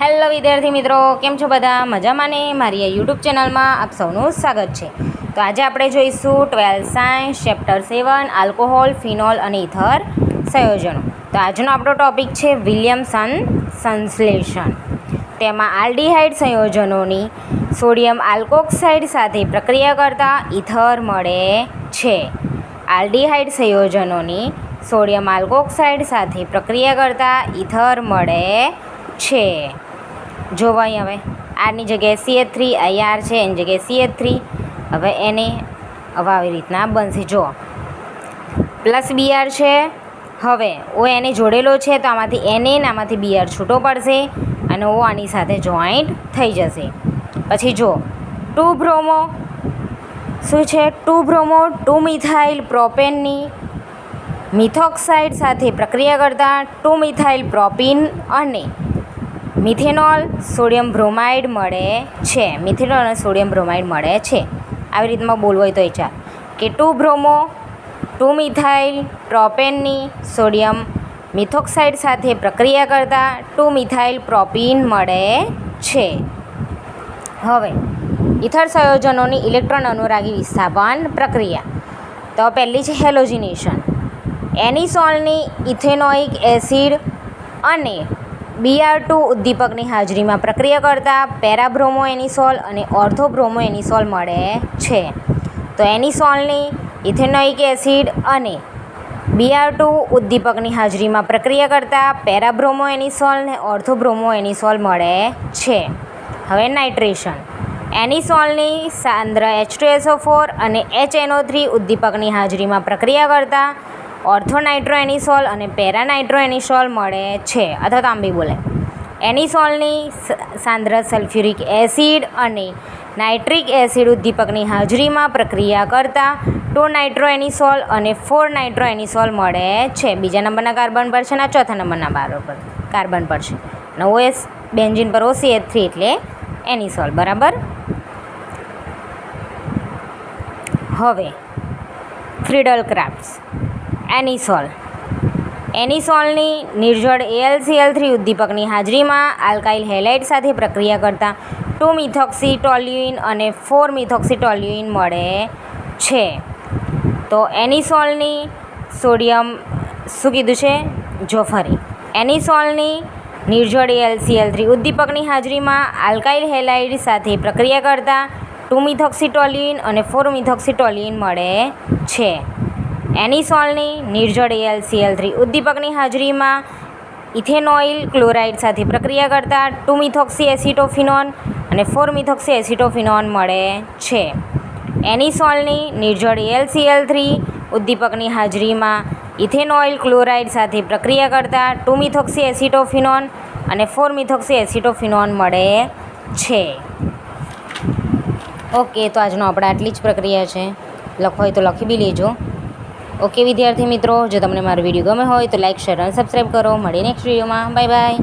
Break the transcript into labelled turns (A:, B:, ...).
A: Hello વિદ્યાર્થી મિત્રો, કેમ છો બધા? મજામાં ને? મારી આ યુટ્યુબ ચેનલમાં આપ સૌનું સ્વાગત છે. તો આજે આપણે જોઈશું 12th science chapter 7 alcohol, phenol અને ઇથર સંયોજનો. તો આજનો આપણો ટોપિક છે વિલિયમસન સંશ્લેષણ. તેમાં આલ્ડીહાઇડ સંયોજનોની સોડિયમ આલ્કોક્સાઇડ સાથે પ્રક્રિયા કરતા ઇથર મળે છે. આલ્ડીહાઇડ સંયોજનોની સોડિયમ આલ્કોક્સાઇડ સાથે પ્રક્રિયા કરતા ઇથર મળે છે. જોવો અહીં હવે આરની જગ્યાએ CH3, અહીં R છે એની જગ્યાએ CH3. હવે એને હવે આવી રીતના બનશે. જુઓ +Br છે. હવે O એને જોડેલો છે તો આમાંથી Na ને આમાંથી Br છૂટો પડશે અને O આની સાથે જોઈન્ટ થઈ જશે. પછી જો 2 બ્રોમો શું છે? 2 બ્રોમો 2 મિથાઇલ પ્રોપેનની મિથોક્સાઇડ સાથે પ્રક્રિયા કરતાં 2 મિથાઇલ પ્રોપીન અને મિથેનોલ સોડિયમ બ્રોમાઇડ મળે છે. મિથેનોલ અને સોડિયમ બ્રોમાઇડ મળે છે. આવી રીતમાં બોલવું હોય તો એ ચાલ કે 2 બ્રોમો 2 મિથાઇલ પ્રોપેનની સોડિયમ મિથોક્સાઇડ સાથે પ્રક્રિયા કરતાં 2 મિથાઇલ પ્રોપીન મળે છે. હવે ઇથર સંયોજનોની ઇલેક્ટ્રોન અનુરાગી વિસ્થાપન પ્રક્રિયા. તો પહેલી છે હેલોજિનેશન. એનિસોલની ઇથેનોઇક એસિડ અને Br2 ઉદ્દીપકની હાજરીમાં પ્રક્રિયા કરતાં પેરાબ્રોમો એનિસોલ અને ઓર્થોબ્રોમો એનિસોલ મળે છે. તો એનિસોલની ઇથેનોઇક એસિડ અને Br2 ઉદ્દીપકની હાજરીમાં પ્રક્રિયા કરતાં પેરાબ્રોમો એનિસોલ અને ઓર્થોબ્રોમો એનિસોલ મળે છે. હવે નાઇટ્રેશન. એનિસોલની સાંદ્ર H2SO4 અને HNO3 ઉદ્દીપકની હાજરીમાં પ્રક્રિયા કરતાં ઓર્થોનાઇટ્રો એનિસોલ અને પેરાનાઇટ્રો એનિસોલ મળે છે. અથવા તો આમ બી બોલે એનિસોલની સાંદ્ર સલ્ફ્યુરિક એસિડ અને નાઇટ્રિક એસિડ ઉદ્દીપકની હાજરીમાં પ્રક્રિયા કરતાં 2 નાઇટ્રો એનિસોલ અને 4 નાઇટ્રો એનિસોલ મળે છે. બીજા નંબરના કાર્બન પર છે અને ચોથા નંબરના કાર્બન પર છે. અને OS બેન્ઝીન પર OCH3 એટલે એનિસોલ. બરાબર. હવે ફ્રીડલ ક્રાફ્ટ્સ. એનિસોલની નિર્જળ AlCl3 ઉદ્દીપકની હાજરીમાં આલ્કાઇલ હેલાઇડ સાથે પ્રક્રિયા કરતાં 2 મિથોક્સી અને 4 મિથોક્સી મળે છે. તો એનિસોલની સોડિયમ શું કીધું છે? જો ફરી એનિસોલની નિર્જળ AlCl3 ઉદ્દીપકની હાજરીમાં આલ્કાઇલ હેલાઇડ સાથે પ્રક્રિયા કરતાં 2 મિથોક્સી અને 4 મિથોક્સી મળે છે. એનિસોલની નિર્જળ AlCl3 ઉદ્દીપકની હાજરીમાં ઇથેનોઇલ ક્લોરાઇડ સાથે પ્રક્રિયા કરતાં 2 મિથોક્સી એસિટોફિનોન અને 4 મિથોક્સી એસિટોફિનોન મળે છે. એનિસોલની નિર્જળ AlCl3 ઉદ્દીપકની હાજરીમાં ઇથેનોઇલ ક્લોરાઇડ સાથે પ્રક્રિયા કરતાં 2 મિથોક્સી એસિટોફિનોન અને 4 મિથોક્સી એસિટોફિનોન મળે છે. ઓકે, તો આજનો આપણે આટલી જ પ્રક્રિયા છે. લખો હોય તો લખી બી લેજો. ઓકે વિદ્યાર્થી મિત્રો, જો તમને મારો વિડીયો ગમે હોય તો લાઇક, શેર અને સબસ્ક્રાઈબ કરો. મળીએ નેક્સ્ટ વિડીયોમાં. Bye bye.